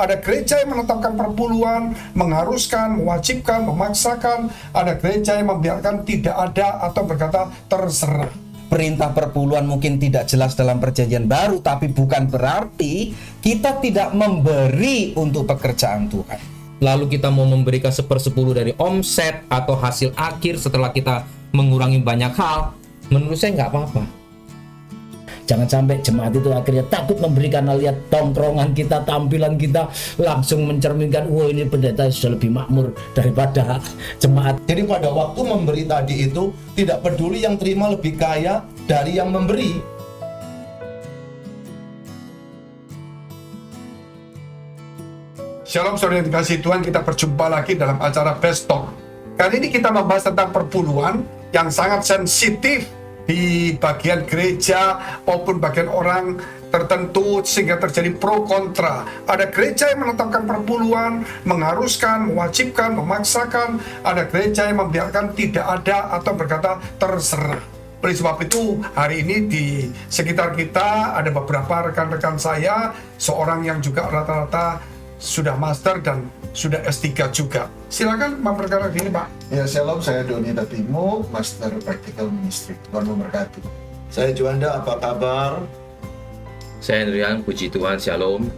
Ada gereja yang menetapkan perpuluhan, mengharuskan, mewajibkan, memaksakan. Ada gereja yang membiarkan tidak ada atau berkata terserah. Perintah perpuluhan mungkin tidak jelas dalam perjanjian baru, tapi bukan berarti kita tidak memberi untuk pekerjaan Tuhan. Lalu kita mau memberikan 1/10 dari omset atau hasil akhir setelah kita mengurangi banyak hal, menurut saya nggak apa-apa. Jangan sampai jemaat itu akhirnya takut memberi karena lihat tongkrongan kita, tampilan kita langsung mencerminkan, wah ini pendeta sudah lebih makmur daripada jemaat. Jadi pada waktu memberi tadi itu tidak peduli yang terima lebih kaya dari yang memberi. Shalom saudara yang dikasihi Tuhan, kita berjumpa lagi dalam acara Best Talk. Kali ini kita membahas tentang perpuluhan yang sangat sensitif di bagian gereja maupun bagian orang tertentu sehingga terjadi pro kontra. Ada gereja yang menetapkan perpuluhan, mengharuskan, mewajibkan, memaksakan. Ada gereja yang membiarkan tidak ada atau berkata terserah. Oleh sebab itu hari ini di sekitar kita ada beberapa rekan-rekan saya, seorang yang juga rata-rata sudah master dan sudah S3 juga. Silakan memperkenalkan diri, Pak. Ya, shalom, saya Doni Tatimu, Master Practical Ministry. Tuhan memberkati. Saya Juanda, apa kabar? Saya Hendrian, puji Tuhan, shalom.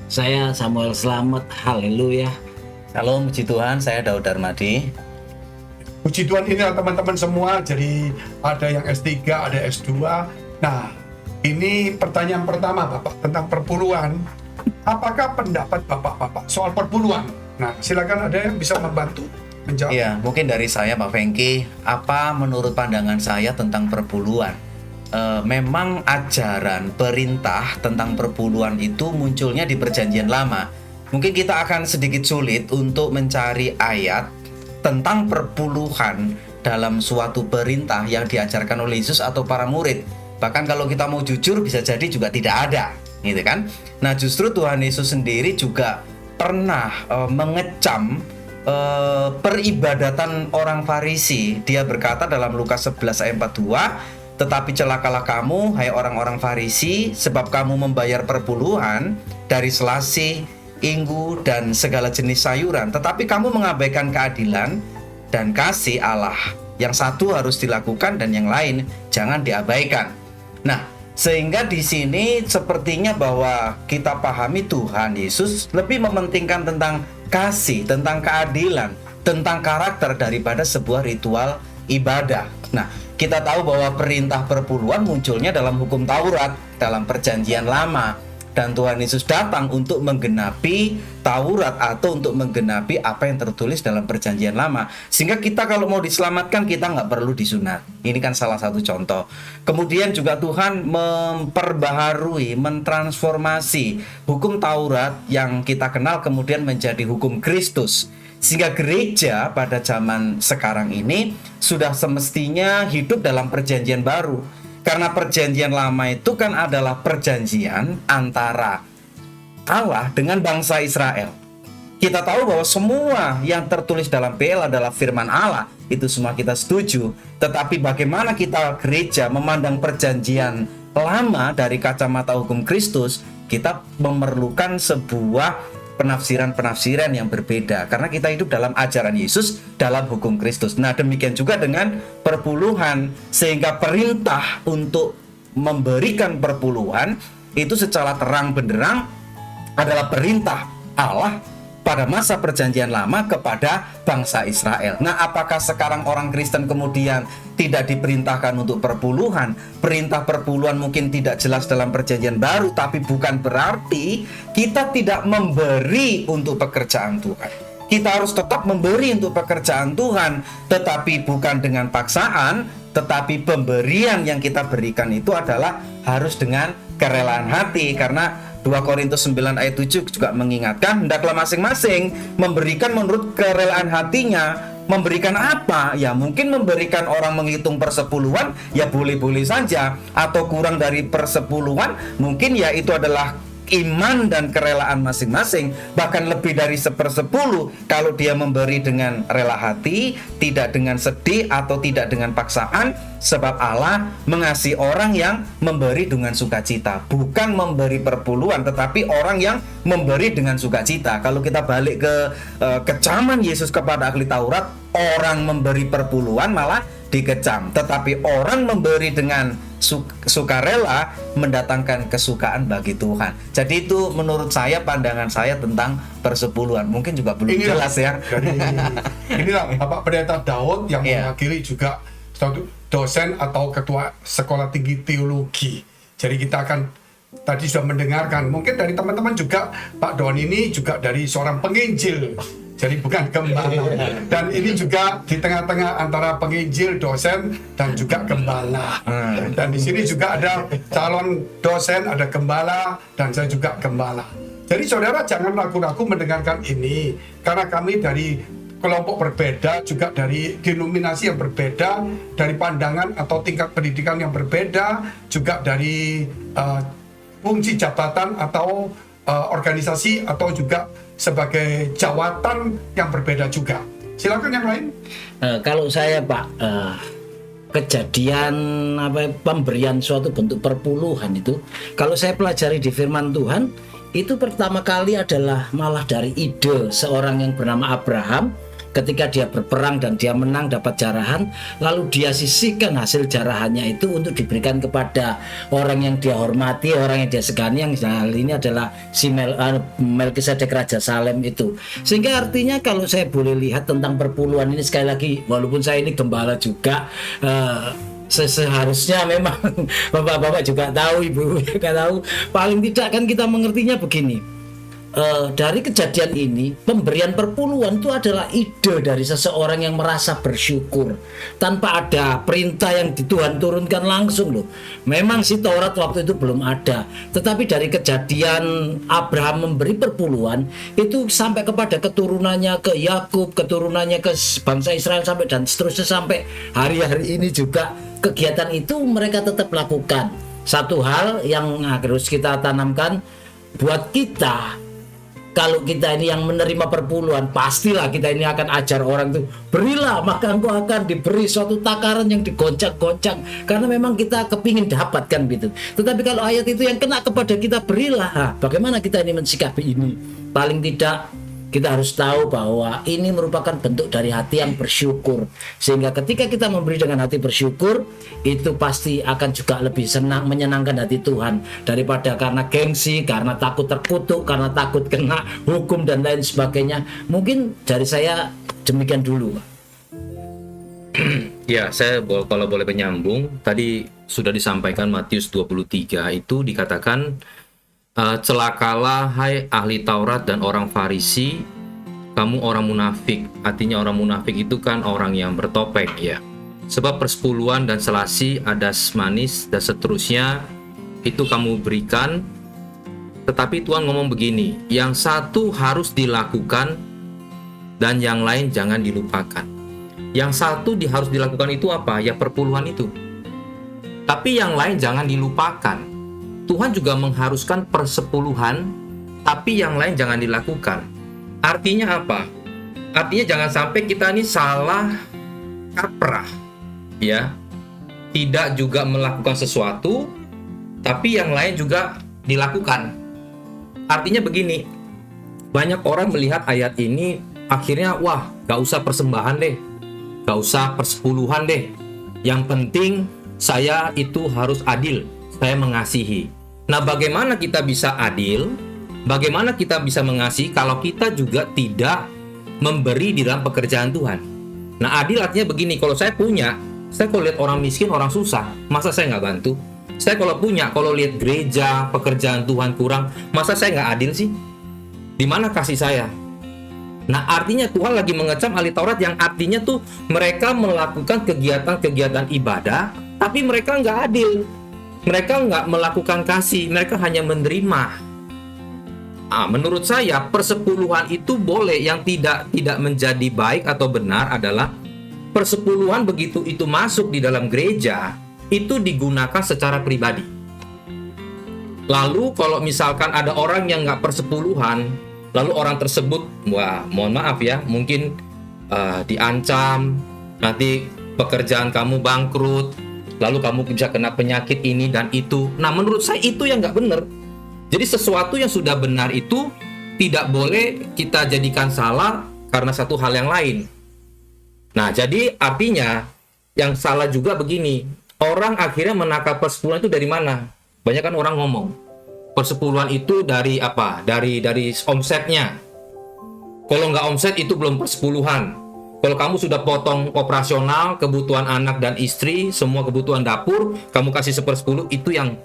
Saya Samuel Slamet, haleluya. Shalom, puji Tuhan, saya Daud Darmadi. Puji Tuhan, ini teman-teman semua, jadi ada yang S3, ada S2. Nah, ini pertanyaan pertama Bapak tentang perpuluhan. Apakah pendapat Bapak soal perpuluhan? Nah, silakan ada yang bisa membantu menjawab. Ya, mungkin dari saya Pak Fengki, apa menurut pandangan saya tentang perpuluhan? Memang ajaran perintah tentang perpuluhan itu munculnya di perjanjian lama. Mungkin kita akan sedikit sulit untuk mencari ayat tentang perpuluhan dalam suatu perintah yang diajarkan oleh Yesus atau para murid. Bahkan kalau kita mau jujur bisa jadi juga tidak ada, gitu kan? Nah, justru Tuhan Yesus sendiri juga pernah mengecam peribadatan orang Farisi. Dia berkata dalam Lukas 11 ayat 42, "Tetapi celakalah kamu, hai orang-orang Farisi, sebab kamu membayar perpuluhan dari selasi, inggu, dan segala jenis sayuran, tetapi kamu mengabaikan keadilan dan kasih Allah. Yang satu harus dilakukan dan yang lain jangan diabaikan." Nah, sehingga di sini sepertinya bahwa kita pahami Tuhan Yesus lebih mementingkan tentang kasih, tentang keadilan, tentang karakter daripada sebuah ritual ibadah. Nah, kita tahu bahwa perintah perpuluhan munculnya dalam hukum Taurat, dalam perjanjian lama. Dan Tuhan Yesus datang untuk menggenapi Taurat atau untuk menggenapi apa yang tertulis dalam perjanjian lama. Sehingga kita kalau mau diselamatkan kita nggak perlu disunat. Ini kan salah satu contoh. Kemudian juga Tuhan memperbaharui, mentransformasi hukum Taurat yang kita kenal kemudian menjadi hukum Kristus. Sehingga gereja pada zaman sekarang ini sudah semestinya hidup dalam perjanjian baru. Karena perjanjian lama itu kan adalah perjanjian antara Allah dengan bangsa Israel. Kita tahu bahwa semua yang tertulis dalam PL adalah firman Allah. Itu semua kita setuju. Tetapi bagaimana kita gereja memandang perjanjian lama dari kacamata hukum Kristus, kita memerlukan sebuah penafsiran-penafsiran yang berbeda karena kita hidup dalam ajaran Yesus, dalam hukum Kristus. Nah, demikian juga dengan perpuluhan, sehingga perintah untuk memberikan perpuluhan itu secara terang benderang adalah perintah Allah pada masa perjanjian lama kepada bangsa Israel. Nah, apakah sekarang orang Kristen kemudian tidak diperintahkan untuk perpuluhan? Perintah perpuluhan mungkin tidak jelas dalam perjanjian baru, tapi bukan berarti kita tidak memberi untuk pekerjaan Tuhan. Kita harus tetap memberi untuk pekerjaan Tuhan, tetapi bukan dengan paksaan, tetapi pemberian yang kita berikan itu adalah harus dengan kerelaan hati. Karena 2 Korintus 9 ayat 7 juga mengingatkan, hendaklah masing-masing memberikan menurut kerelaan hatinya. Memberikan apa? Ya mungkin memberikan orang menghitung persepuluhan, ya boleh-boleh saja. Atau kurang dari persepuluhan, mungkin ya itu adalah iman dan kerelaan masing-masing, bahkan lebih dari 1/10 kalau dia memberi dengan rela hati, tidak dengan sedih atau tidak dengan paksaan, sebab Allah mengasihi orang yang memberi dengan sukacita, bukan memberi perpuluhan, tetapi orang yang memberi dengan sukacita. Kalau kita balik ke kecaman Yesus kepada ahli Taurat, orang memberi perpuluhan malah dikecam, tetapi orang memberi dengan sukarela mendatangkan kesukaan bagi Tuhan. Jadi itu menurut saya, pandangan saya tentang persepuluhan. Mungkin juga belum jelas ya. Inilah Bapak Pendeta Daud yang Iya. mewakili juga suatu dosen atau ketua sekolah tinggi teologi. Jadi kita akan tadi sudah mendengarkan, mungkin dari teman-teman juga Pak Don ini juga dari seorang penginjil. Jadi bukan gembala. Dan ini juga di tengah-tengah antara penginjil, dosen, dan juga gembala. Dan di sini juga ada calon dosen, ada gembala, dan saya juga gembala. Jadi saudara jangan ragu-ragu mendengarkan ini, karena kami dari kelompok berbeda, juga dari denominasi yang berbeda, dari pandangan atau tingkat pendidikan yang berbeda, juga dari fungsi jabatan atau organisasi, atau juga sebagai jawatan yang berbeda juga. Silakan yang lain. Kalau saya Pak, kejadian pemberian suatu bentuk perpuluhan itu, kalau saya pelajari di firman Tuhan, itu pertama kali adalah malah dari ide seorang yang bernama Abraham. Ketika dia berperang dan dia menang dapat jarahan, lalu dia sisihkan hasil jarahannya itu untuk diberikan kepada orang yang dia hormati, orang yang dia segani, yang hal ini adalah si Melkisedek Raja Salem itu. Sehingga artinya kalau saya boleh lihat tentang perpuluhan ini, sekali lagi walaupun saya ini gembala juga, seharusnya memang bapak-bapak juga tahu, ibu juga tahu, paling tidak kan kita mengertinya begini. Dari kejadian ini, pemberian perpuluhan itu adalah ide dari seseorang yang merasa bersyukur tanpa ada perintah yang Tuhan turunkan langsung loh. Memang si Taurat waktu itu belum ada, tetapi dari kejadian Abraham memberi perpuluhan itu sampai kepada keturunannya, ke Yakub, keturunannya ke bangsa Israel, sampai dan seterusnya sampai hari-hari ini juga kegiatan itu mereka tetap lakukan. Satu hal yang harus kita tanamkan buat kita, kalau kita ini yang menerima perpuluhan, pastilah kita ini akan ajar orang itu, berilah maka engkau akan diberi suatu takaran yang digoncang-goncang, karena memang kita kepingin dapatkan gitu. Tetapi kalau ayat itu yang kena kepada kita, berilah, bagaimana kita ini mensikapi ini? Paling tidak kita harus tahu bahwa ini merupakan bentuk dari hati yang bersyukur, sehingga ketika kita memberi dengan hati bersyukur, itu pasti akan juga lebih senang, menyenangkan hati Tuhan daripada karena gengsi, karena takut terkutuk, karena takut kena hukum dan lain sebagainya. Mungkin dari saya demikian dulu. Ya, saya kalau boleh menyambung, tadi sudah disampaikan Matius 23 itu dikatakan, celakalah hai ahli Taurat dan orang Farisi, kamu orang munafik. Artinya orang munafik itu kan orang yang bertopeng ya. Sebab persepuluhan dan selasi, adas manis dan seterusnya itu kamu berikan. Tetapi Tuhan ngomong begini, yang satu harus dilakukan dan yang lain jangan dilupakan. Yang satu harus dilakukan itu apa? Ya perpuluhan itu. Tapi yang lain jangan dilupakan. Tuhan juga mengharuskan persepuluhan, tapi yang lain jangan dilakukan. Artinya apa? Artinya jangan sampai kita ini salah kaprah, ya. Tidak juga melakukan sesuatu, tapi yang lain juga dilakukan. Artinya begini, banyak orang melihat ayat ini, akhirnya wah, gak usah persembahan deh, gak usah persepuluhan deh. Yang penting saya itu harus adil, saya mengasihi. Nah, bagaimana kita bisa adil? Bagaimana kita bisa mengasihi kalau kita juga tidak memberi di dalam pekerjaan Tuhan? Nah, adil artinya begini, kalau saya punya, saya kalau lihat orang miskin, orang susah, masa saya nggak bantu? Saya kalau punya, kalau lihat gereja, pekerjaan Tuhan kurang, masa saya nggak adil sih? Di mana kasih saya? Nah, artinya Tuhan lagi mengecam ahli Taurat yang artinya tuh mereka melakukan kegiatan-kegiatan ibadah, tapi mereka nggak adil. Mereka nggak melakukan kasih, mereka hanya menerima. Menurut saya persepuluhan itu boleh. Yang tidak menjadi baik atau benar adalah persepuluhan begitu itu masuk di dalam gereja, itu digunakan secara pribadi. Lalu kalau misalkan ada orang yang nggak persepuluhan, lalu orang tersebut, wah mohon maaf ya, mungkin diancam, nanti pekerjaan kamu bangkrut, lalu kamu bisa kena penyakit ini dan itu. Nah menurut saya itu yang nggak benar. Jadi sesuatu yang sudah benar itu tidak boleh kita jadikan salah karena satu hal yang lain. Nah jadi artinya yang salah juga begini, orang akhirnya menangkap persepuluhan itu dari mana? Banyak kan orang ngomong persepuluhan itu dari apa? Dari omsetnya. Kalau nggak omset itu belum persepuluhan. Kalau kamu sudah potong operasional, kebutuhan anak dan istri, semua kebutuhan dapur, kamu kasih 1/10, itu yang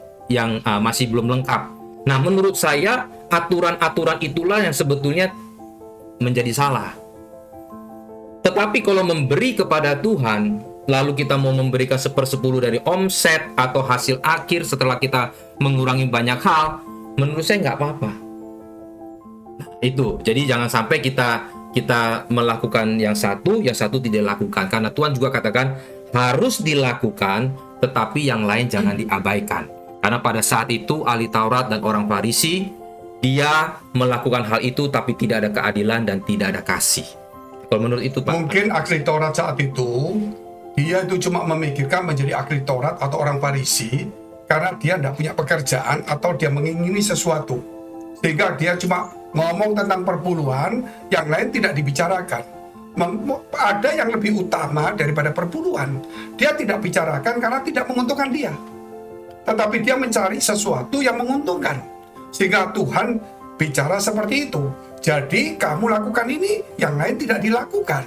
masih belum lengkap. Nah, menurut saya aturan-aturan itulah yang sebetulnya menjadi salah. Tetapi kalau memberi kepada Tuhan, lalu kita mau memberikan 1/10 dari omset atau hasil akhir setelah kita mengurangi banyak hal, menurut saya nggak apa-apa. Itu, jadi jangan sampai kita melakukan yang satu tidak lakukan. Karena Tuhan juga katakan harus dilakukan, tetapi yang lain jangan diabaikan. Karena pada saat itu ahli Taurat dan orang Farisi, dia melakukan hal itu tapi tidak ada keadilan dan tidak ada kasih. Kalau menurut itu Pak? Mungkin ahli Taurat saat itu, dia itu cuma memikirkan menjadi ahli Taurat atau orang Farisi karena dia tidak punya pekerjaan atau dia mengingini sesuatu. Sehingga dia cuma ngomong tentang perpuluhan, yang lain tidak dibicarakan. Ada yang lebih utama daripada perpuluhan. Dia tidak bicarakan karena tidak menguntungkan dia. Tetapi dia mencari sesuatu yang menguntungkan. Sehingga Tuhan bicara seperti itu. Jadi kamu lakukan ini, yang lain tidak dilakukan.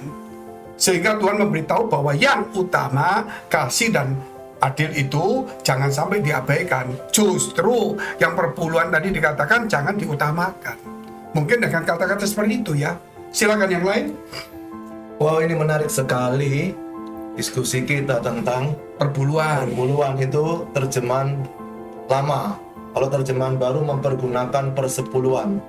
Sehingga Tuhan memberitahu bahwa yang utama kasih dan adil itu jangan sampai diabaikan. Justru yang perpuluhan tadi dikatakan jangan diutamakan. Mungkin dengan kata-kata seperti itu ya. Silakan yang lain. Wow, ini menarik sekali diskusi kita tentang Perpuluhan. perpuluhan itu terjemahan lama. Kalau terjemahan baru mempergunakan persepuluhan,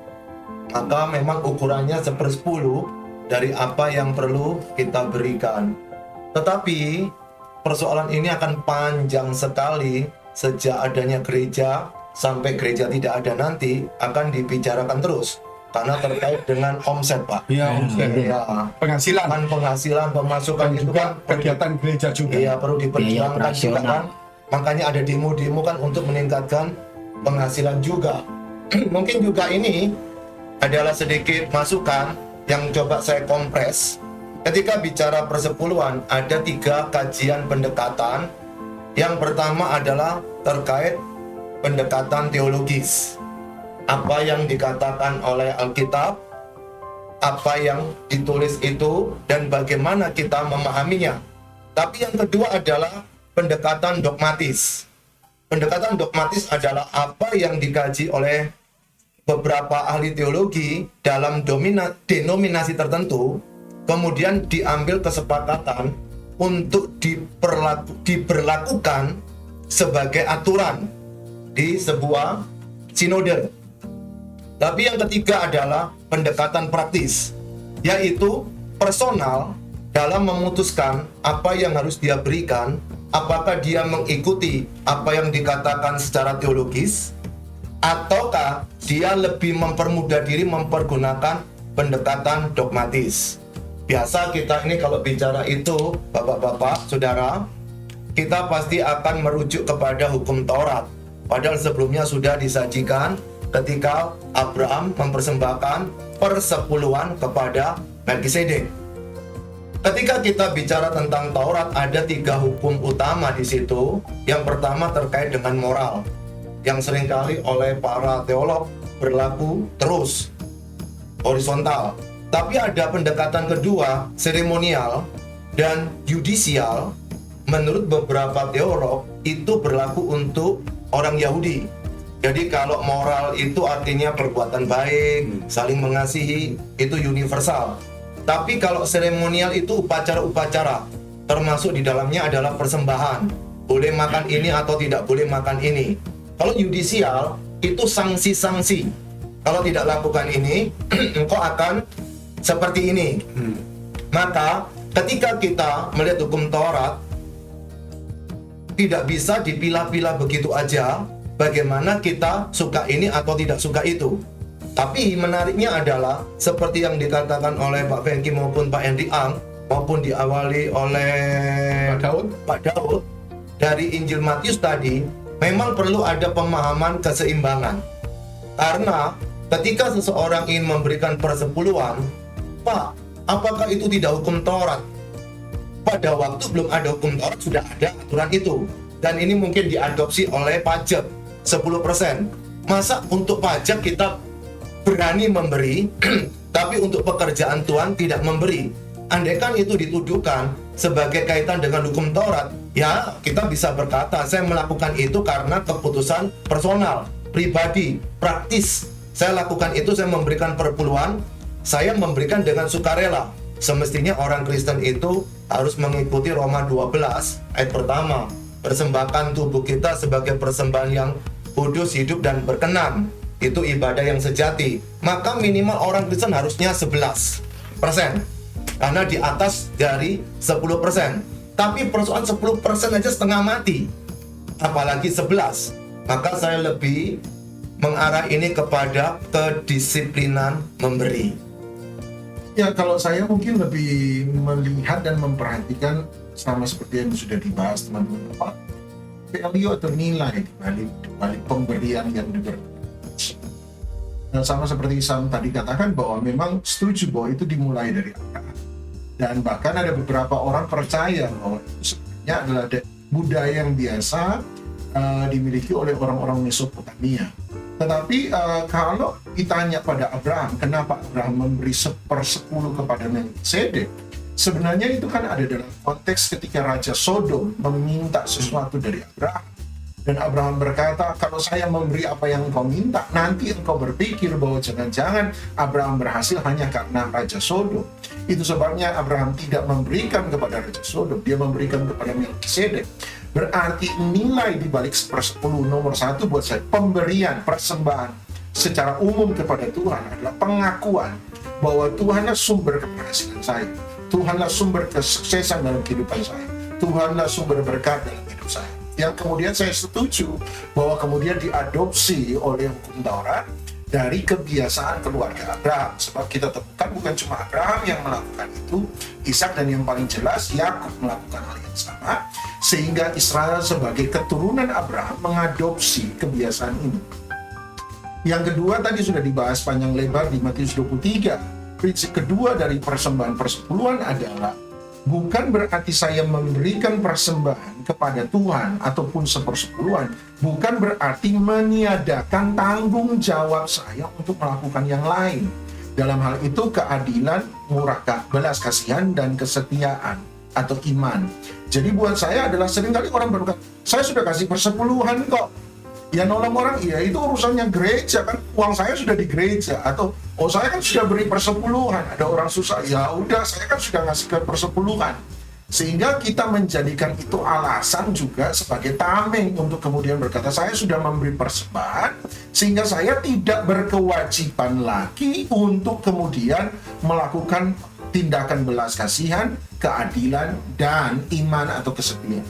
maka memang ukurannya 1/10 dari apa yang perlu kita berikan. Tetapi persoalan ini akan panjang sekali sejak adanya gereja sampai gereja tidak ada nanti akan dibicarakan terus karena terkait dengan omset, Pak. Ya, Ya, penghasilan. kan penghasilan, pemasukan Dan itu juga kan kegiatan gereja juga. iya perlu diperjuangkan juga kan. Makanya ada demo-demo kan untuk meningkatkan penghasilan juga. Mungkin juga ini adalah sedikit masukan yang coba saya kompres. Ketika bicara persepuluhan, ada 3 kajian pendekatan. Yang pertama adalah terkait pendekatan teologis. Apa yang dikatakan oleh Alkitab, apa yang ditulis itu, dan bagaimana kita memahaminya. Tapi yang kedua adalah pendekatan dogmatis. Pendekatan dogmatis adalah apa yang dikaji oleh beberapa ahli teologi dalam denominasi tertentu, kemudian diambil kesepakatan untuk diberlakukan sebagai aturan di sebuah sinode. Tapi yang ketiga adalah pendekatan praktis, yaitu personal dalam memutuskan apa yang harus dia berikan, apakah dia mengikuti apa yang dikatakan secara teologis, ataukah dia lebih mempermudah diri mempergunakan pendekatan dogmatis. Biasa kita ini kalau bicara itu, bapak-bapak, saudara, kita pasti akan merujuk kepada hukum Taurat. Padahal sebelumnya sudah disajikan ketika Abraham mempersembahkan persepuluhan kepada Melkisedek. Ketika kita bicara tentang Taurat, ada 3 hukum utama di situ. Yang pertama terkait dengan moral, yang seringkali oleh para teolog berlaku terus horizontal. Tapi ada pendekatan kedua, seremonial dan yudisial. Menurut beberapa teolog itu berlaku untuk orang Yahudi. Jadi kalau moral itu artinya perbuatan baik, saling mengasihi, itu universal. Tapi kalau seremonial itu upacara-upacara, termasuk di dalamnya adalah persembahan. Boleh makan ini atau tidak boleh makan ini. Kalau yudisial itu sanksi-sanksi. Kalau tidak lakukan ini, engkau akan seperti ini. Maka ketika kita melihat hukum Taurat, tidak bisa dipilah-pilah begitu aja. bagaimana kita suka ini atau tidak suka itu. Tapi menariknya adalah seperti yang dikatakan oleh Pak Fengki maupun Pak Henry Ang, maupun diawali oleh Pak Daud dari Injil Matius tadi, memang perlu ada pemahaman keseimbangan. Karena ketika seseorang ingin memberikan persepuluhan, Pak, apakah itu tidak hukum Taurat? Pada waktu belum ada hukum Taurat sudah ada aturan itu. Dan ini mungkin diadopsi oleh pajak 10%. Masa untuk pajak kita berani memberi, tapi untuk pekerjaan Tuhan tidak memberi? Andaikan itu dituduhkan sebagai kaitan dengan hukum Taurat, ya kita bisa berkata, saya melakukan itu karena keputusan personal, pribadi, praktis. Saya lakukan itu, saya memberikan perpuluhan, saya memberikan dengan sukarela. Semestinya orang Kristen itu harus mengikuti Roma 12 ayat pertama. Persembahkan tubuh kita sebagai persembahan yang kudus, hidup, dan berkenan. Itu ibadah yang sejati. Maka minimal orang Kristen harusnya 11%. Karena di atas dari 10%. Tapi persoalan 10% aja setengah mati. Apalagi 11. Maka saya lebih mengarah ini kepada kedisiplinan memberi. Ya, kalau saya mungkin lebih melihat dan memperhatikan sama seperti yang sudah dibahas teman-teman, Pak, value atau nilai di balik pemberian yang diberikan. Dan sama seperti Sam tadi katakan bahwa memang setuju bahwa itu dimulai dari Abraham. Dan bahkan ada beberapa orang percaya bahwa itu sebenarnya adalah budaya yang biasa dimiliki oleh orang-orang Mesopotamia. Tetapi kalau ditanya pada Abraham, kenapa Abraham memberi 1/10 kepada Melkisedek? Sebenarnya itu kan ada dalam konteks ketika Raja Sodom meminta sesuatu dari Abraham. Dan Abraham berkata, kalau saya memberi apa yang engkau minta, nanti engkau berpikir bahwa jangan-jangan Abraham berhasil hanya karena Raja Sodom. Itu sebabnya Abraham tidak memberikan kepada Raja Sodom, dia memberikan kepada Melkisedek. Berarti nilai di balik 1/10 nomor 1 buat saya, pemberian, persembahan secara umum kepada Tuhan adalah pengakuan bahwa Tuhanlah sumber keberhasilan saya, Tuhanlah sumber kesuksesan dalam kehidupan saya, Tuhanlah sumber berkat dalam hidup saya. Yang kemudian saya setuju bahwa kemudian diadopsi oleh hukum Taurat dari kebiasaan keluarga Abraham. Sebab kita temukan bukan cuma Abraham yang melakukan itu, Ishak, dan yang paling jelas Yakub melakukan hal yang sama, sehingga Israel sebagai keturunan Abraham mengadopsi kebiasaan ini. Yang kedua tadi sudah dibahas panjang lebar di Matius 23. Prinsip kedua dari persembahan persepuluhan adalah bukan berarti saya memberikan persembahan kepada Tuhan ataupun 1/10, bukan berarti meniadakan tanggung jawab saya untuk melakukan yang lain. Dalam hal itu keadilan, murah belas kasihan, dan kesetiaan atau iman. Jadi buat saya adalah seringkali orang berkata, saya sudah kasih persepuluhan kok. Ya nolong orang, iya itu urusannya gereja kan, uang saya sudah di gereja. Atau, oh saya kan sudah beri persepuluhan, ada orang susah, ya udah saya kan sudah ngasih ke persepuluhan. Sehingga kita menjadikan itu alasan juga sebagai tameng untuk kemudian berkata, saya sudah memberi persembahan, sehingga saya tidak berkewajiban lagi untuk kemudian melakukan tindakan belas kasihan, keadilan, dan iman atau kesetiaan.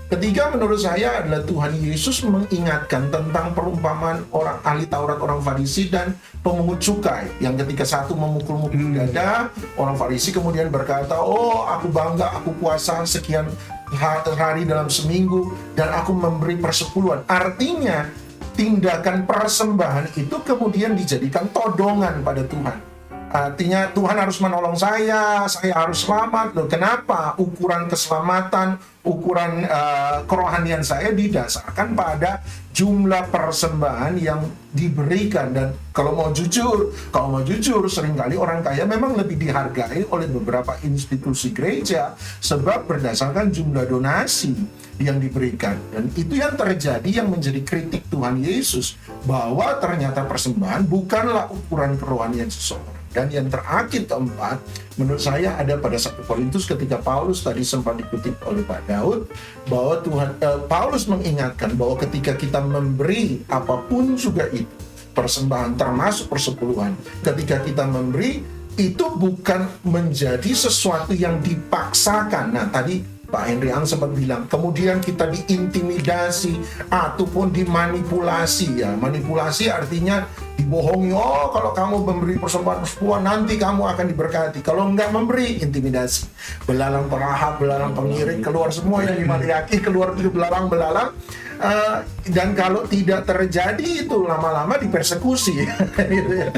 Ketiga, menurut saya adalah Tuhan Yesus mengingatkan tentang perumpamaan orang ahli Taurat, orang Farisi, dan pemungut cukai. Yang ketika satu memukul-mukul dada, orang Farisi kemudian berkata, oh aku bangga, aku puasa sekian hari dalam seminggu, dan aku memberi persepuluhan. Artinya, tindakan persembahan itu kemudian dijadikan todongan pada Tuhan. Artinya Tuhan harus menolong saya harus selamat. Loh, kenapa? Ukuran keselamatan, ukuran kerohanian saya didasarkan pada jumlah persembahan yang diberikan. Dan kalau mau jujur, seringkali orang kaya memang lebih dihargai oleh beberapa institusi gereja sebab berdasarkan jumlah donasi yang diberikan. Dan itu yang terjadi, yang menjadi kritik Tuhan Yesus, bahwa ternyata persembahan bukanlah ukuran kerohanian seseorang. Dan yang terakhir, keempat, menurut saya ada pada 1 Korintus ketika Paulus tadi sempat dikutip oleh Pak Daud, bahwa Paulus mengingatkan bahwa ketika kita memberi apapun juga itu, persembahan termasuk persepuluhan, ketika kita memberi, itu bukan menjadi sesuatu yang dipaksakan. Nah, tadi Pak Henry Ang sempat bilang, kemudian kita diintimidasi ataupun dimanipulasi ya. Manipulasi artinya dibohongi, oh kalau kamu memberi persembahan nanti kamu akan diberkati. Kalau enggak memberi, intimidasi. Belalang perahap, belalang pengiring, keluar semua yang di Maliaki, keluar itu belalang-belalang. Dan kalau tidak terjadi itu lama-lama dipersekusi. Gitu ya.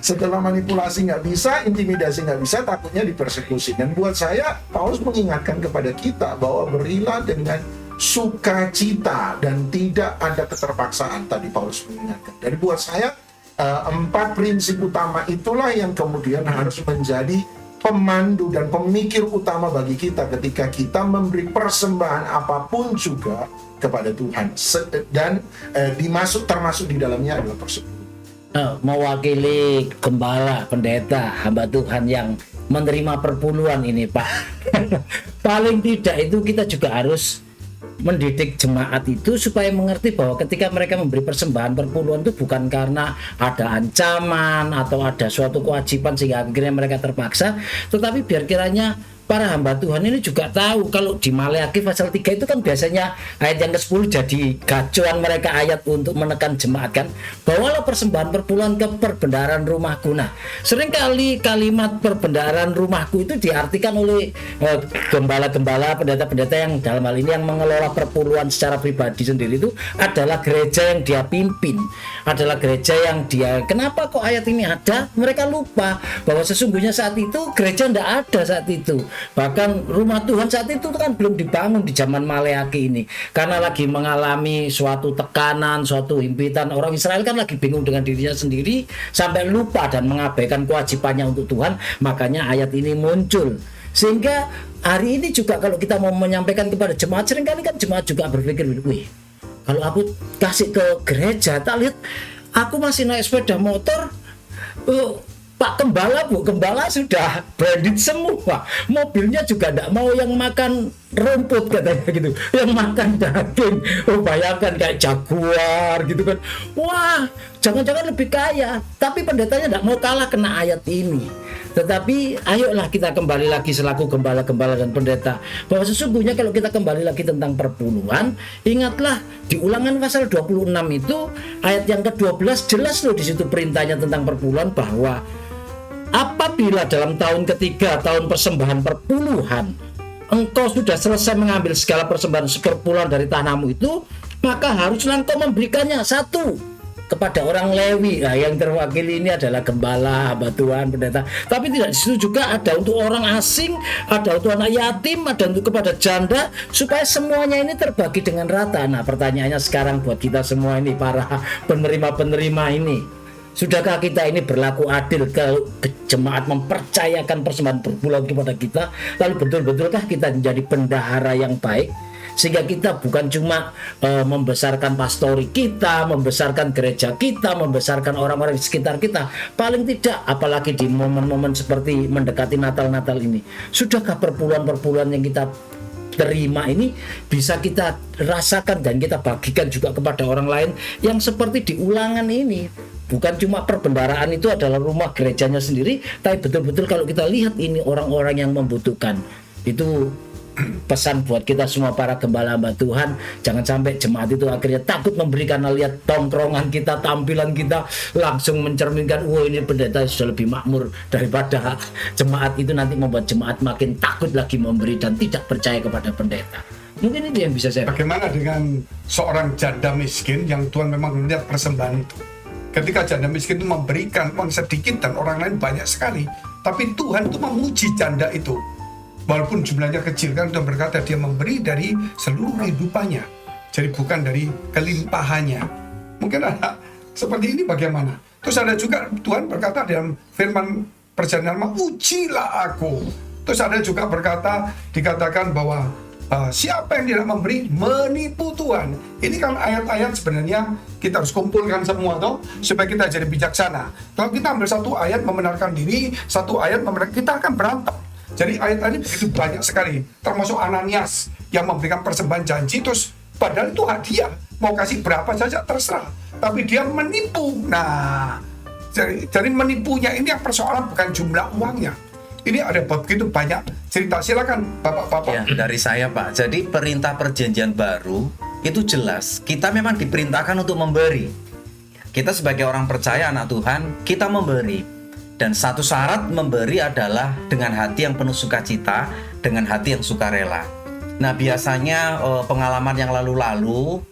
Setelah manipulasi nggak bisa, intimidasi nggak bisa, takutnya dipersekusi. Dan buat saya, Paulus mengingatkan kepada kita bahwa berilah dengan sukacita dan tidak ada keterpaksaan. Tadi Paulus mengingatkan. Dari buat saya, 4 prinsip utama itulah yang kemudian harus menjadi pemandu dan pemikir utama bagi kita ketika kita memberi persembahan apapun juga kepada Tuhan, dan termasuk di dalamnya adalah persepuluhan. Mewakili gembala, pendeta, hamba Tuhan yang menerima perpuluhan ini, Pak. Paling tidak itu kita juga harus mendidik jemaat itu supaya mengerti bahwa ketika mereka memberi persembahan perpuluhan itu bukan karena ada ancaman atau ada suatu kewajiban sehingga akhirnya mereka terpaksa, tetapi biar kiranya para hamba Tuhan ini juga tahu kalau di Maleakhi pasal 3 itu kan biasanya ayat yang ke-10 jadi gacuan mereka ayat untuk menekan jemaat kan, bawalah persembahan perpuluhan ke perbendaharaan rumahku. Nah, seringkali kalimat perbendaharaan rumahku itu diartikan oleh gembala-gembala, pendeta-pendeta yang dalam hal ini yang mengelola perpuluhan secara pribadi sendiri itu adalah gereja yang dia pimpin, adalah gereja yang dia, kenapa kok ayat ini ada? Mereka lupa bahwa sesungguhnya saat itu gereja tidak ada saat itu. Bahkan rumah Tuhan saat itu kan belum dibangun di zaman Maleakhi ini, karena lagi mengalami suatu tekanan, suatu himpitan. Orang Israel kan lagi bingung dengan dirinya sendiri sampai lupa dan mengabaikan kewajibannya untuk Tuhan. Makanya ayat ini muncul. Sehingga hari ini juga kalau kita mau menyampaikan kepada jemaat, seringkali kan jemaat juga berpikir, wih, kalau aku kasih ke gereja, tak lihat aku masih naik sepeda motor, Pak Gembala, Bu Gembala sudah branded semua, mobilnya juga tidak mau yang makan rumput katanya gitu, yang makan daging. Bayangkan kayak Jaguar gitu kan, wah jangan-jangan lebih kaya, tapi pendetanya tidak mau kalah kena ayat ini. Tetapi ayolah kita kembali lagi selaku gembala-gembala dan pendeta, bahwa sesungguhnya kalau kita kembali lagi tentang perpuluhan, ingatlah di Ulangan pasal 26 itu ayat yang ke-12 jelas loh, di situ perintahnya tentang perpuluhan, bahwa apabila dalam tahun ketiga, tahun persembahan perpuluhan, engkau sudah selesai mengambil segala persembahan perpuluhan dari tanahmu itu, maka haruslah engkau memberikannya satu kepada orang Lewi. Nah, yang terwakili ini adalah gembala, hamba Tuhan, pendeta. Tapi tidak di situ juga ada untuk orang asing, ada untuk anak yatim, ada untuk kepada janda, supaya semuanya ini terbagi dengan rata. Nah, pertanyaannya sekarang buat kita semua ini, para penerima-penerima ini, sudahkah kita ini berlaku adil kalau jemaat mempercayakan persembahan perpuluhan kepada kita? Lalu betul-betulkah kita menjadi bendahara yang baik? Sehingga kita bukan cuma membesarkan pastori kita, membesarkan gereja kita, membesarkan orang-orang di sekitar kita. Paling tidak, apalagi di momen-momen seperti mendekati Natal-Natal ini, sudahkah perpuluhan-perpuluhan yang kita terima ini bisa kita rasakan dan kita bagikan juga kepada orang lain yang seperti di Ulangan ini? Bukan cuma perbendaharaan itu adalah rumah gerejanya sendiri, tapi betul-betul kalau kita lihat ini orang-orang yang membutuhkan. Itu pesan buat kita semua para gembala hamba Tuhan. Jangan sampai jemaat itu akhirnya takut memberi karena lihat tongkrongan kita, tampilan kita, langsung mencerminkan, wah ini pendeta sudah lebih makmur daripada jemaat. Itu nanti membuat jemaat makin takut lagi memberi dan tidak percaya kepada pendeta. Mungkin itu yang bisa saya. Bagaimana dengan seorang janda miskin yang Tuhan memang melihat persembahan itu? Ketika janda miskin itu memberikan uang sedikit dan orang lain banyak sekali, tapi Tuhan itu memuji janda itu. Walaupun jumlahnya kecil, kan Tuhan berkata dia memberi dari seluruh kehidupannya, jadi bukan dari kelimpahannya. Mungkin ada seperti ini bagaimana? Terus ada juga Tuhan berkata dalam firman Perjanjian Lama, ujilah aku. Terus ada juga berkata, dikatakan bahwa siapa yang tidak memberi menipu Tuhan. Ini kan ayat-ayat sebenarnya kita harus kumpulkan semua toh, supaya kita jadi bijaksana. Kalau kita ambil satu ayat membenarkan diri, satu ayat membenarkan, kita akan berantem. Jadi ayat ini begitu banyak sekali, termasuk Ananias yang memberikan persembahan janji, terus padahal itu hadiah, mau kasih berapa saja terserah, tapi dia menipu. Nah, jadi menipunya ini yang persoalan bukan jumlah uangnya, Ini ada begitu banyak cerita. Silakan Bapak-bapak. Ya, dari saya Pak. Jadi perintah perjanjian baru itu jelas. Kita memang diperintahkan untuk memberi. Kita sebagai orang percaya anak Tuhan, kita memberi. Dan satu syarat memberi adalah dengan hati yang penuh sukacita, dengan hati yang sukarela. Nah, biasanya pengalaman yang lalu-lalu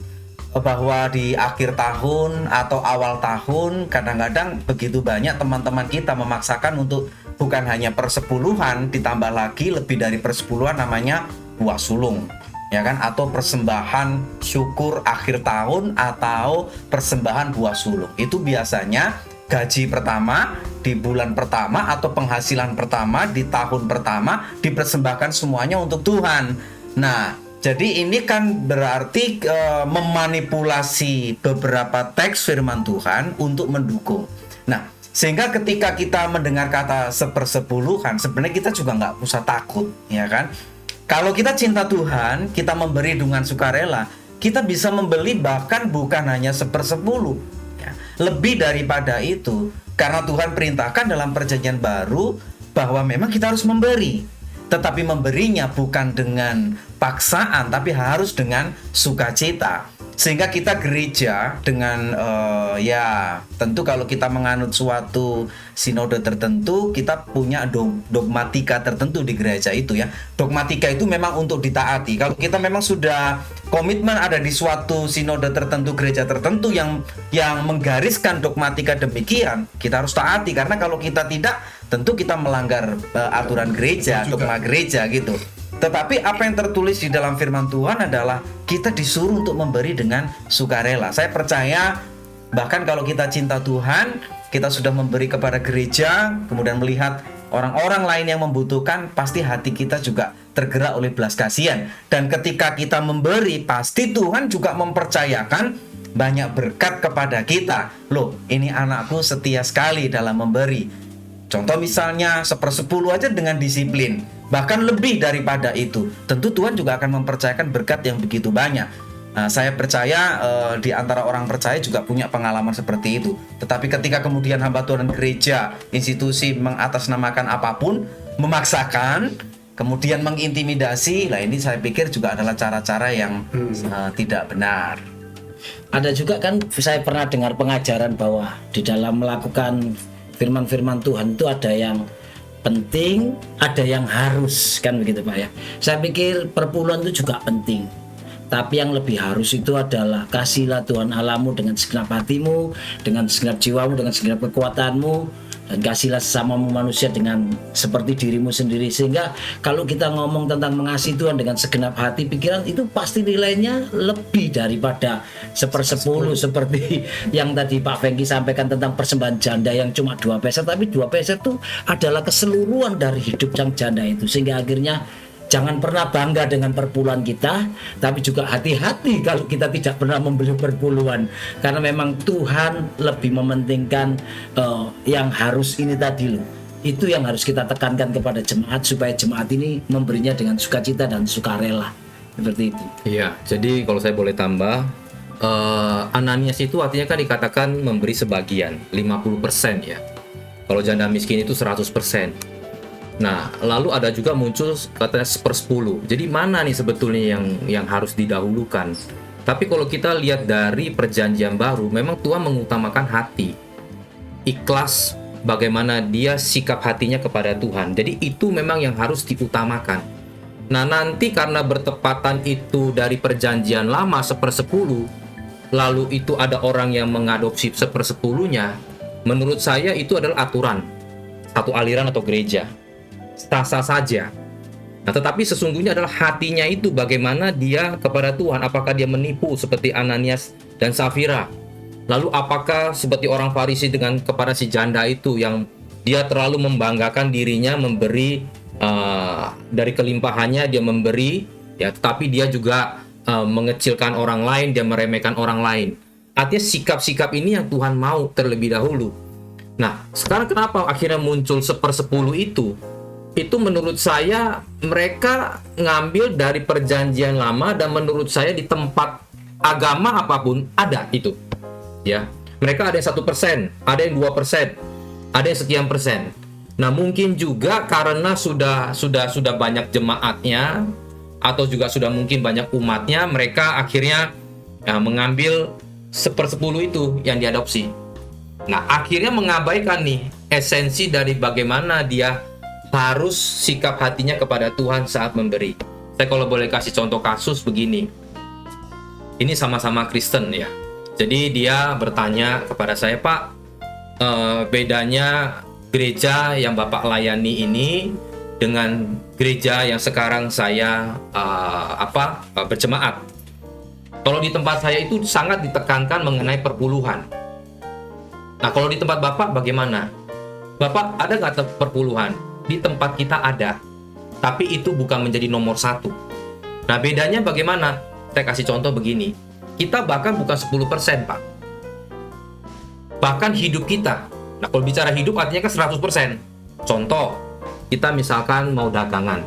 bahwa di akhir tahun atau awal tahun kadang-kadang begitu banyak teman-teman kita memaksakan untuk bukan hanya persepuluhan, ditambah lagi lebih dari persepuluhan namanya buah sulung, ya kan, atau persembahan syukur akhir tahun atau persembahan buah sulung. Itu biasanya gaji pertama di bulan pertama atau penghasilan pertama di tahun pertama dipersembahkan semuanya untuk Tuhan. Nah, jadi ini kan berarti memanipulasi beberapa teks firman Tuhan untuk mendukung. Nah, sehingga ketika kita mendengar kata sepersepuluhan, sebenarnya kita juga nggak usah takut, ya kan? Kalau kita cinta Tuhan, kita memberi dengan sukarela, kita bisa membeli bahkan bukan hanya sepersepuluh, ya. Lebih daripada itu, karena Tuhan perintahkan dalam perjanjian baru bahwa memang kita harus memberi. Tetapi memberinya bukan dengan paksaan, tapi harus dengan sukacita. Sehingga kita gereja dengan ya tentu kalau kita menganut suatu sinode tertentu, kita punya dogmatika tertentu di gereja itu ya. Dogmatika itu memang untuk ditaati. Kalau kita memang sudah komitmen ada di suatu sinode tertentu, gereja tertentu yang menggariskan dogmatika demikian, kita harus taati. Karena kalau kita tidak, tentu kita melanggar aturan gereja, dogma gereja gitu. Tetapi apa yang tertulis di dalam firman Tuhan adalah kita disuruh untuk memberi dengan sukarela. Saya percaya bahkan kalau kita cinta Tuhan, kita sudah memberi kepada gereja, kemudian melihat orang-orang lain yang membutuhkan, pasti hati kita juga tergerak oleh belas kasihan. Dan ketika kita memberi, pasti Tuhan juga mempercayakan banyak berkat kepada kita. Loh, ini anakku setia sekali dalam memberi. Contoh misalnya 1/10 aja dengan disiplin, bahkan lebih daripada itu. Tentu Tuhan juga akan mempercayakan berkat yang begitu banyak. Nah, saya percaya di antara orang percaya juga punya pengalaman seperti itu. Tetapi ketika kemudian hamba Tuhan gereja, institusi mengatasnamakan apapun, memaksakan, kemudian mengintimidasi, lah ini saya pikir juga adalah cara-cara yang tidak benar. Ada juga kan saya pernah dengar pengajaran bahwa di dalam melakukan firman-firman Tuhan itu ada yang penting, ada yang harus, kan begitu Pak ya. Saya pikir perpuluhan itu juga penting. Tapi yang lebih harus itu adalah kasihlah Tuhan Allahmu dengan segenap hatimu, dengan segenap jiwamu, dengan segenap kekuatanmu, dan kasihlah sesamamu manusia dengan seperti dirimu sendiri. Sehingga kalau kita ngomong tentang mengasihi Tuhan dengan segenap hati, pikiran, itu pasti nilainya lebih daripada 1/10 seperti yang tadi Pak Fengki sampaikan tentang persembahan janda yang cuma 2 peser. Tapi 2 peser itu adalah keseluruhan dari hidup sang janda itu. Sehingga akhirnya jangan pernah bangga dengan perpuluhan kita, tapi juga hati-hati kalau kita tidak pernah membeli perpuluhan. Karena memang Tuhan lebih mementingkan yang harus ini tadi loh. Itu yang harus kita tekankan kepada jemaat, supaya jemaat ini memberinya dengan sukacita dan sukarela. Seperti itu. Iya, jadi kalau saya boleh tambah, Ananias itu artinya kan dikatakan memberi sebagian, 50% ya. Kalau janda miskin itu 100%. Nah, lalu ada juga muncul katanya 1/10. Jadi mana nih sebetulnya yang harus didahulukan? Tapi kalau kita lihat dari perjanjian baru, memang Tuhan mengutamakan hati. Ikhlas, bagaimana dia sikap hatinya kepada Tuhan. Jadi itu memang yang harus diutamakan. Nah, nanti karena bertepatan itu dari perjanjian lama 1/10, lalu itu ada orang yang mengadopsi 1/10-nya, menurut saya itu adalah aturan satu aliran atau gereja. Sah-sah saja. Nah, tetapi sesungguhnya adalah hatinya itu bagaimana dia kepada Tuhan. Apakah dia menipu seperti Ananias dan Safira? Lalu apakah seperti orang Farisi dengan kepada si janda itu yang dia terlalu membanggakan dirinya memberi dari kelimpahannya dia memberi, ya, tetapi dia juga mengecilkan orang lain, dia meremehkan orang lain. Artinya sikap-sikap ini yang Tuhan mau terlebih dahulu. Nah, sekarang kenapa akhirnya muncul 1/10 itu? Itu menurut saya mereka ngambil dari perjanjian lama, dan menurut saya di tempat agama apapun ada itu, ya. Mereka ada yang 1%, ada yang 2%, ada yang sekian persen. Nah, mungkin juga karena sudah banyak jemaatnya atau juga sudah mungkin banyak umatnya, mereka akhirnya mengambil 1/10 itu yang diadopsi. Nah, akhirnya mengabaikan nih esensi dari bagaimana dia harus sikap hatinya kepada Tuhan saat memberi. Saya kalau boleh kasih contoh kasus begini. Ini sama-sama Kristen ya. Jadi dia bertanya kepada saya, "Pak, bedanya gereja yang Bapak layani ini dengan gereja yang sekarang saya berjemaat. Kalau di tempat saya itu sangat ditekankan mengenai perpuluhan. Nah, kalau di tempat Bapak bagaimana? Bapak ada nggak perpuluhan? Di tempat kita ada, tapi itu bukan menjadi nomor 1. Nah, bedanya bagaimana? Saya kasih contoh begini. Kita bahkan bukan 10%, Pak. Bahkan hidup kita. Nah, kalau bicara hidup artinya kan 100%. Contoh, kita misalkan mau dagangan.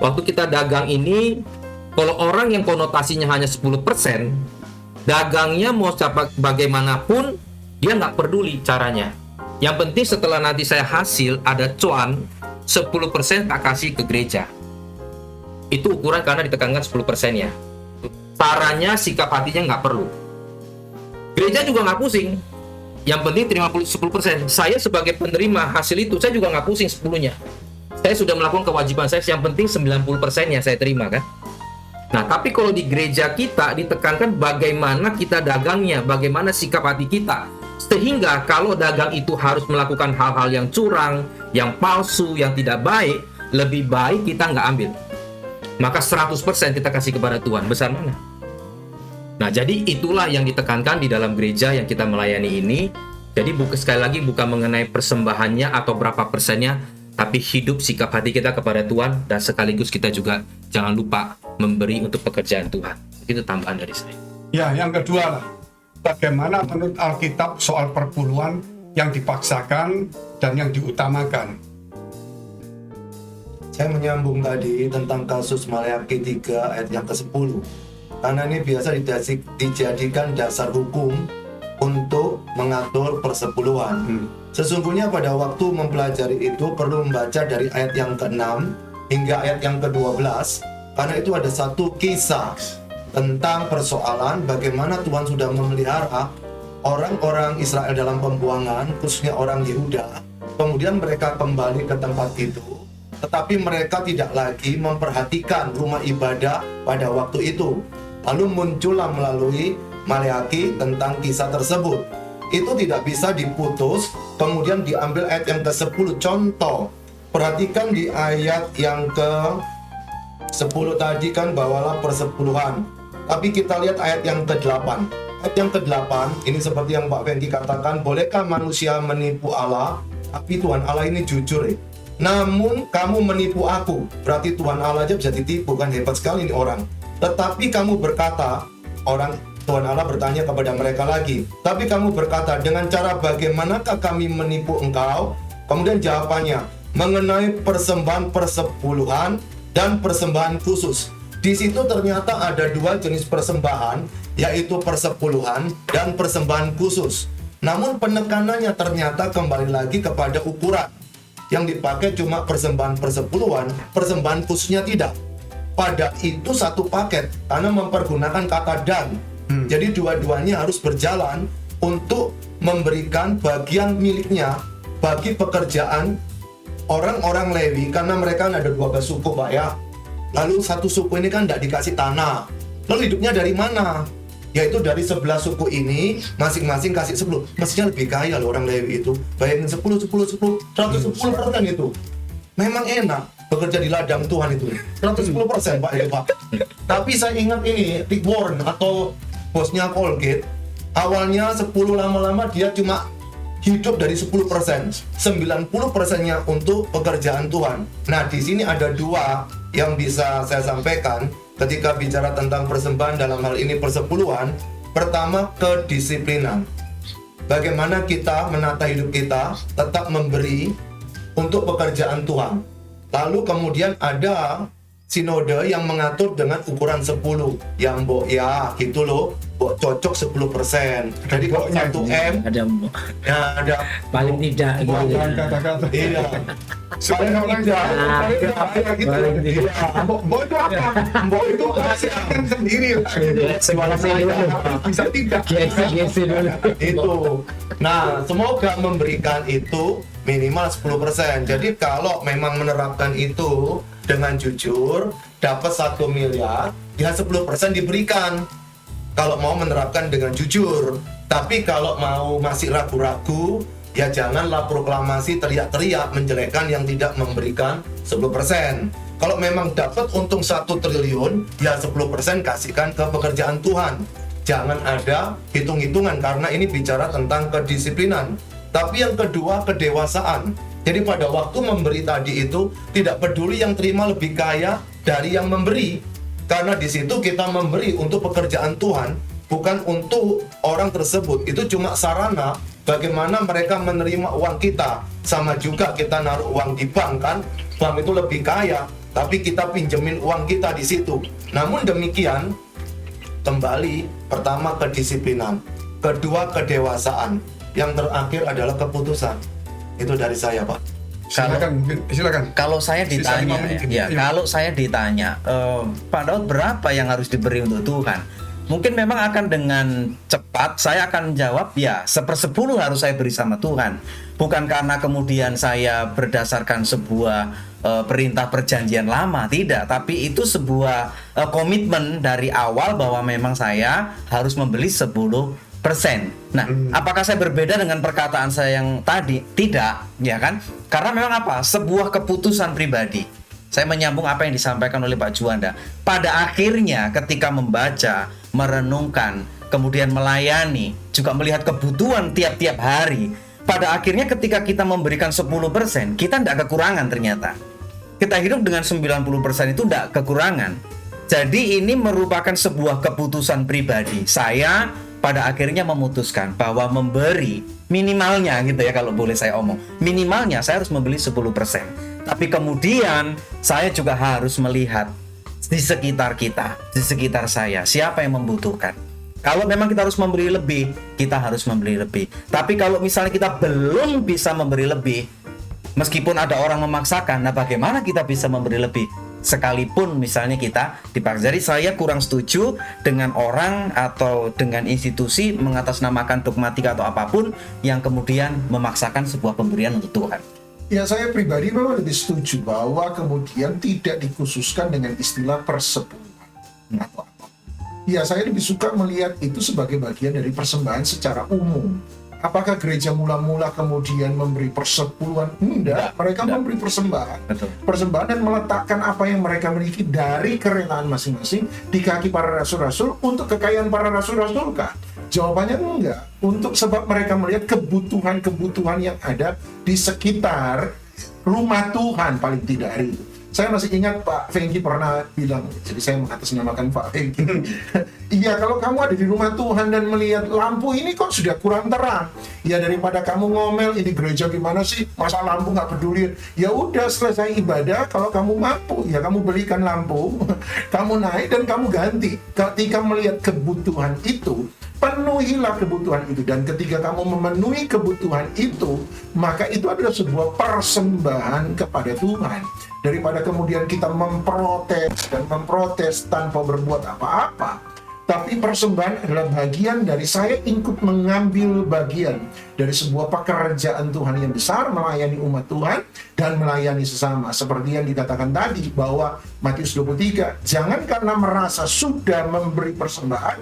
Waktu kita dagang ini, kalau orang yang konotasinya hanya 10%, dagangnya mau bagaimanapun, dia nggak peduli caranya. Yang penting setelah nanti saya hasil, ada cuan, 10% tak kasih ke gereja. Itu ukuran karena ditekankan 10% ya. Caranya, sikap hatinya nggak perlu. Gereja juga nggak pusing. Yang penting terima 10%. Saya sebagai penerima hasil itu, saya juga nggak pusing 10-nya. Saya sudah melakukan kewajiban saya, yang penting 90%-nya saya terima kan. Nah, tapi kalau di gereja kita ditekankan bagaimana kita dagangnya, bagaimana sikap hati kita. Sehingga kalau dagang itu harus melakukan hal-hal yang curang, yang palsu, yang tidak baik, lebih baik kita nggak ambil. Maka 100% kita kasih kepada Tuhan. Besar mana? Nah, jadi itulah yang ditekankan di dalam gereja yang kita melayani ini. Jadi sekali lagi bukan mengenai persembahannya atau berapa persennya, tapi hidup sikap hati kita kepada Tuhan, dan sekaligus kita juga jangan lupa memberi untuk pekerjaan Tuhan. Itu tambahan dari saya. Ya, yang kedua lah, bagaimana menurut Alkitab soal perpuluhan yang dipaksakan dan yang diutamakan. Saya menyambung tadi tentang kasus Maleakhi 3 ayat yang ke-10. Karena ini biasa dijadikan dasar hukum untuk mengatur persepuluhan. Sesungguhnya pada waktu mempelajari itu perlu membaca dari ayat yang ke-6 hingga ayat yang ke-12, karena itu ada satu kisah tentang persoalan bagaimana Tuhan sudah memelihara orang-orang Israel dalam pembuangan, khususnya orang Yehuda. Kemudian mereka kembali ke tempat itu, tetapi mereka tidak lagi memperhatikan rumah ibadah pada waktu itu. Lalu muncullah melalui Maleakhi tentang kisah tersebut. Itu tidak bisa diputus, kemudian diambil ayat yang ke-10. Contoh, perhatikan di ayat yang ke-10 tadi kan bawalah persepuluhan. Tapi kita lihat ayat yang ke-8. Ayat yang ke-8, ini seperti yang Pak Fendi katakan, bolehkah manusia menipu Allah? Tapi Tuhan Allah ini jujur ya. Namun kamu menipu aku, berarti Tuhan Allah aja bisa ditipu kan, hebat sekali ini orang. Tetapi kamu berkata, Tuhan Allah bertanya kepada mereka lagi, tapi kamu berkata, dengan cara bagaimanakah kami menipu engkau? Kemudian jawabannya, mengenai persembahan persepuluhan dan persembahan khusus. Di situ ternyata ada dua jenis persembahan, yaitu persepuluhan dan persembahan khusus. Namun penekanannya ternyata kembali lagi kepada ukuran. Yang dipakai cuma persembahan persepuluhan, persembahan khususnya tidak. Pada itu satu paket, karena mempergunakan kata dan. Jadi dua-duanya harus berjalan untuk memberikan bagian miliknya bagi pekerjaan orang-orang Lewi, karena mereka ada 12 suku Pak ya. Lalu satu suku ini kan tidak dikasih tanah. Lalu hidupnya dari mana? Yaitu dari 11 suku ini masing-masing kasih 10. Mestinya lebih kaya loh orang Lewi itu. Bayangin 10, 110% itu. Memang enak bekerja di ladang Tuhan itu. 110% Pak ya Pak. Tapi saya ingat ini Rick Warren atau bosnya Colgate, awalnya 10, lama-lama dia cuma hidup dari 10%, 90%-nya untuk pekerjaan Tuhan. Nah, di sini ada dua yang bisa saya sampaikan ketika bicara tentang persembahan, dalam hal ini persepuluhan. Pertama, kedisiplinan. Bagaimana kita menata hidup kita tetap memberi untuk pekerjaan Tuhan. Lalu kemudian ada sinode yang mengatur dengan ukuran 10 yang mbok ya gitu loh, mbok cocok 10%. Jadi kalau 1M Ada ya ada paling tidak gitu ya. Bukan kata-kata. iya. Supaya orang jauh, kayak gitu. Paling tidak. Mbok itu apa? Mbok itu hasilkan sendiri lah. Sekolah saya dulu. Bisa tidak. Gesi dulu. Itu. Nah, semoga memberikan itu minimal 10%. Jadi kalau memang menerapkan itu dengan jujur dapat 1 miliar, ya 10% diberikan. Kalau mau menerapkan dengan jujur. Tapi kalau mau masih ragu-ragu, ya janganlah proklamasi teriak-teriak menjelekkan yang tidak memberikan 10%. Kalau memang dapat untung 1 triliun, ya 10% kasihkan ke pekerjaan Tuhan. Jangan ada hitung-hitungan karena ini bicara tentang kedisiplinan. Tapi yang kedua, kedewasaan. Jadi pada waktu memberi tadi itu tidak peduli yang terima lebih kaya dari yang memberi. Karena di situ kita memberi untuk pekerjaan Tuhan, bukan untuk orang tersebut. Itu cuma sarana bagaimana mereka menerima uang kita. Sama juga kita naruh uang di bank kan, bank itu lebih kaya, tapi kita pinjemin uang kita di situ. Namun demikian, kembali pertama kedisiplinan, kedua kedewasaan, yang terakhir adalah keputusan. Itu dari saya, Pak. Silakan. Kalau saya Sisa ditanya, 5 menit. ya, Iya. kalau saya ditanya, Pak Daud berapa yang harus diberi untuk Tuhan? Mungkin memang akan dengan cepat saya akan jawab ya 1/10 harus saya beri sama Tuhan. Bukan karena kemudian saya berdasarkan sebuah perintah perjanjian lama, tidak. Tapi itu sebuah komitmen dari awal bahwa memang saya harus membeli 10%. Nah, apakah saya berbeda dengan perkataan saya yang tadi? Tidak, ya kan? Karena memang apa? Sebuah keputusan pribadi. Saya menyambung apa yang disampaikan oleh Pak Juanda. Pada akhirnya ketika membaca, merenungkan, kemudian melayani, juga melihat kebutuhan tiap-tiap hari, pada akhirnya ketika kita memberikan 10%, kita tidak kekurangan ternyata. Kita hidup dengan 90% itu tidak kekurangan. Jadi ini merupakan sebuah keputusan pribadi. Saya pada akhirnya memutuskan bahwa memberi minimalnya gitu ya, kalau boleh saya omong, minimalnya saya harus membeli 10%. Tapi kemudian saya juga harus melihat di sekitar kita, di sekitar saya, siapa yang membutuhkan. Kalau memang kita harus memberi lebih, kita harus memberi lebih. Tapi kalau misalnya kita belum bisa memberi lebih, meskipun ada orang memaksakan, nah bagaimana kita bisa memberi lebih? Sekalipun misalnya kita dipaksa. Jadi saya kurang setuju dengan orang atau dengan institusi mengatasnamakan dogmatika atau apapun yang kemudian memaksakan sebuah pemberian untuk Tuhan. Ya, saya pribadi memang lebih setuju bahwa kemudian tidak dikhususkan dengan istilah persepuluhan atau apa. Ya, saya lebih suka melihat itu sebagai bagian dari persembahan secara umum. Apakah gereja mula-mula kemudian memberi persepuluhan? Enggak, mereka memberi persembahan. Betul. Persembahan dan meletakkan apa yang mereka miliki dari kerelaan masing-masing di kaki para rasul-rasul untuk kekayaan para rasul-rasul kah? Jawabannya enggak. Untuk sebab mereka melihat kebutuhan-kebutuhan yang ada di sekitar rumah Tuhan paling tidak hari itu. Saya masih ingat Pak Fengki pernah bilang, jadi saya mengatasnamakan Pak Fengki. Iya, kalau kamu ada di rumah Tuhan dan melihat lampu ini kok sudah kurang terang, ya daripada kamu ngomel ini gereja gimana sih, masa lampu nggak peduli. Ya udah, selesai ibadah, kalau kamu mampu, ya kamu belikan lampu, kamu naik dan kamu ganti. Ketika melihat kebutuhan itu, penuhilah kebutuhan itu. Dan ketika kamu memenuhi kebutuhan itu, maka itu adalah sebuah persembahan kepada Tuhan. Daripada kemudian kita memprotes tanpa berbuat apa-apa. Tapi persembahan adalah bagian dari saya ikut mengambil bagian dari sebuah pekerjaan Tuhan yang besar, melayani umat Tuhan dan melayani sesama. Seperti yang dikatakan tadi bahwa Matius 23, jangan karena merasa sudah memberi persembahan,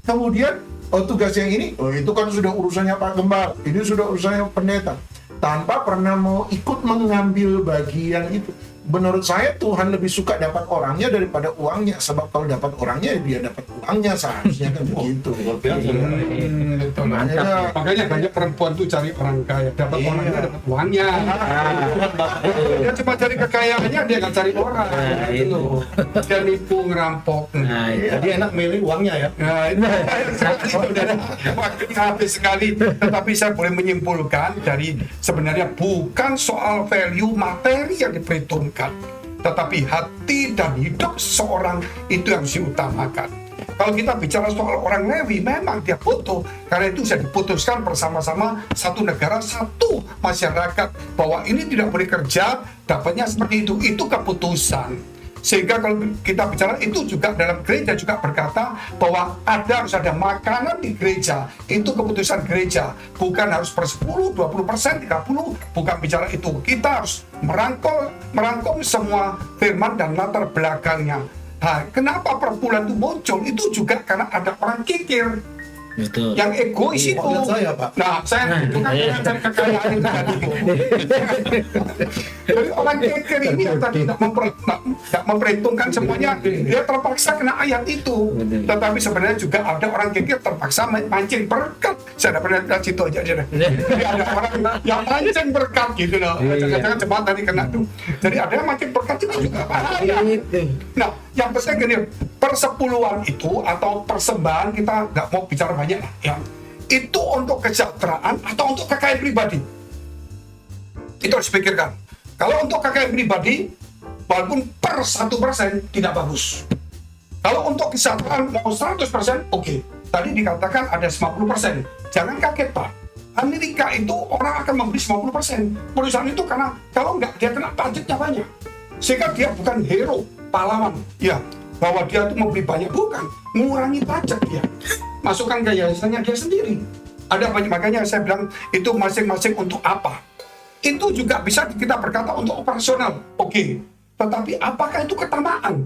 kemudian tugas yang ini, itu kan sudah urusannya Pak Gembala, ini sudah urusannya pendeta, tanpa pernah mau ikut mengambil bagian itu. Menurut saya Tuhan lebih suka dapat orangnya daripada uangnya, sebab kalau dapat orangnya dia dapat uangnya, seharusnya kan begitu. Betul. Makanya banyak perempuan tuh cari orang kaya, dapat orangnya, dapat uangnya. Dia cuma cari kekayaannya, dia nggak cari orang. Gitu. Dia nipu, ngerampok. Jadi enak milih uangnya ya. Nah, itu waktunya habis sekali. Tetapi saya boleh menyimpulkan dari sebenarnya bukan soal value materi yang diperhitungkan, tetapi hati dan hidup seseorang itu yang harus diutamakan. Kalau kita bicara soal orang Lewi, memang dia butuh, karena itu sudah diputuskan bersama-sama satu negara, satu masyarakat, bahwa ini tidak boleh kerja, dapatnya seperti itu keputusan. Sehingga kalau kita bicara itu juga dalam gereja juga berkata bahwa harus ada makanan di gereja, itu keputusan gereja, bukan harus per 10, 20%, 30%, bukan bicara itu. Kita harus merangkum semua firman dan latar belakangnya. Nah, kenapa perpuluhan itu muncul? Itu juga karena ada orang kikir Betul. yang egois itu. Lihat saya, Pak. Nah, saya itu kan cari kekayaan itu tadi. Jadi orang kikir ini yang tadi tidak memperhitungkan semuanya, dia terpaksa kena ayat itu. Tetapi sebenarnya juga ada orang kikir terpaksa mancing berkat. Saya tidak pernah lihat situ aja. Jadi ada orang yang mancing berkat gitu loh. Jangan-jangan jemaat tadi kena tuh. Jadi ada yang mancing berkat itu juga bahaya. Nah, yang penting gini, persepuluhan itu atau persembahan, kita nggak mau bicara banyak lah, ya. Itu untuk kesejahteraan atau untuk kekayaan pribadi? Itu harus dipikirkan. Kalau untuk kekayaan pribadi, walaupun per 1% tidak bagus. Kalau untuk kesejahteraan mau 100%, oke. Tadi dikatakan ada 50%. Jangan kaget, Pak. Amerika itu orang akan memberi 50%. Perusahaan itu karena kalau nggak dia kena pajaknya banyak. Sehingga dia bukan hero, pahlawan, ya, bahwa dia itu memberi banyak, bukan, mengurangi pajak dia, masukkan ke yayasannya dia sendiri. Ada banyak, makanya saya bilang itu masing-masing untuk apa. Itu juga bisa kita berkata untuk operasional, oke. Tetapi apakah itu ketamaan?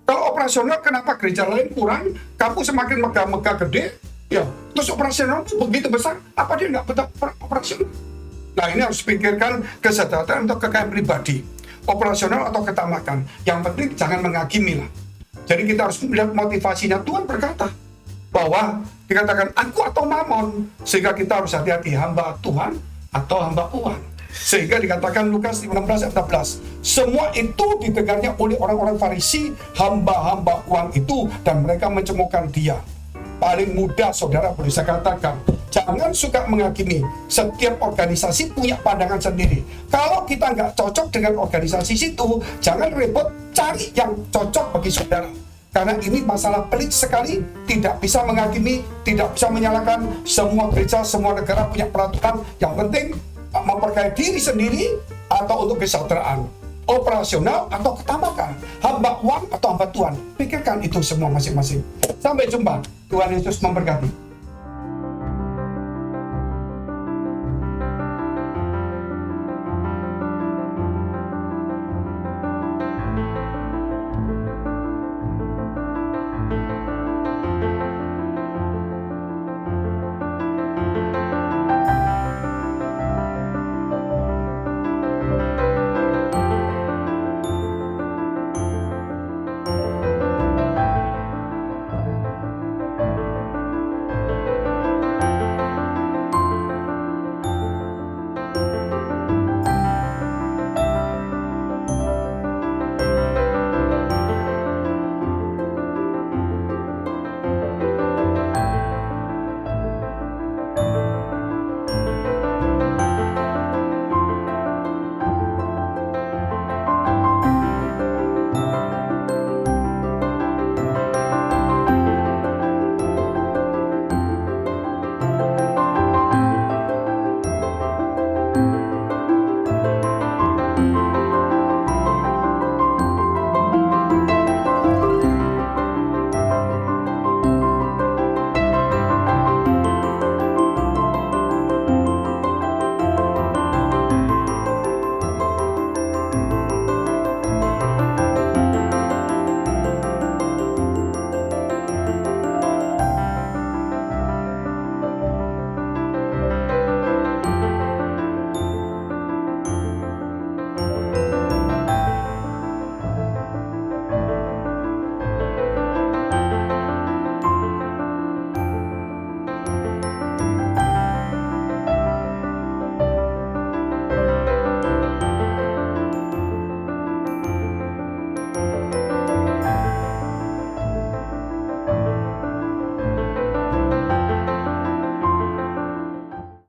Kalau operasional, kenapa gereja lain kurang, kamu semakin megah-megah gede, ya, terus operasional begitu besar, apa dia nggak betul operasional? Nah, ini harus pikirkan kesejahteraan untuk kekayaan pribadi, operasional atau ketamakan. Yang penting jangan menghakimi lah. Jadi kita harus melihat motivasinya. Tuhan berkata bahwa dikatakan aku atau mamon, sehingga kita harus hati-hati, hamba Tuhan atau hamba uang. Sehingga dikatakan Lukas 16 ayat 14, semua itu didengarnya oleh orang-orang Farisi, hamba-hamba uang itu, dan mereka mencemoohkan dia. Paling mudah, saudara, boleh saya katakan, jangan suka menghakimi. Setiap organisasi punya pandangan sendiri. Kalau kita nggak cocok dengan organisasi situ, jangan repot cari yang cocok bagi saudara. Karena ini masalah pelik sekali, tidak bisa menghakimi, tidak bisa menyalahkan. Semua gereja, semua negara punya peraturan. Yang penting memperkaya diri sendiri atau untuk kesejahteraan, operasional atau ketamakan, hamba uang atau hamba Tuhan. Pikirkan itu semua masing-masing. Sampai jumpa. Tuhan Yesus memberkati.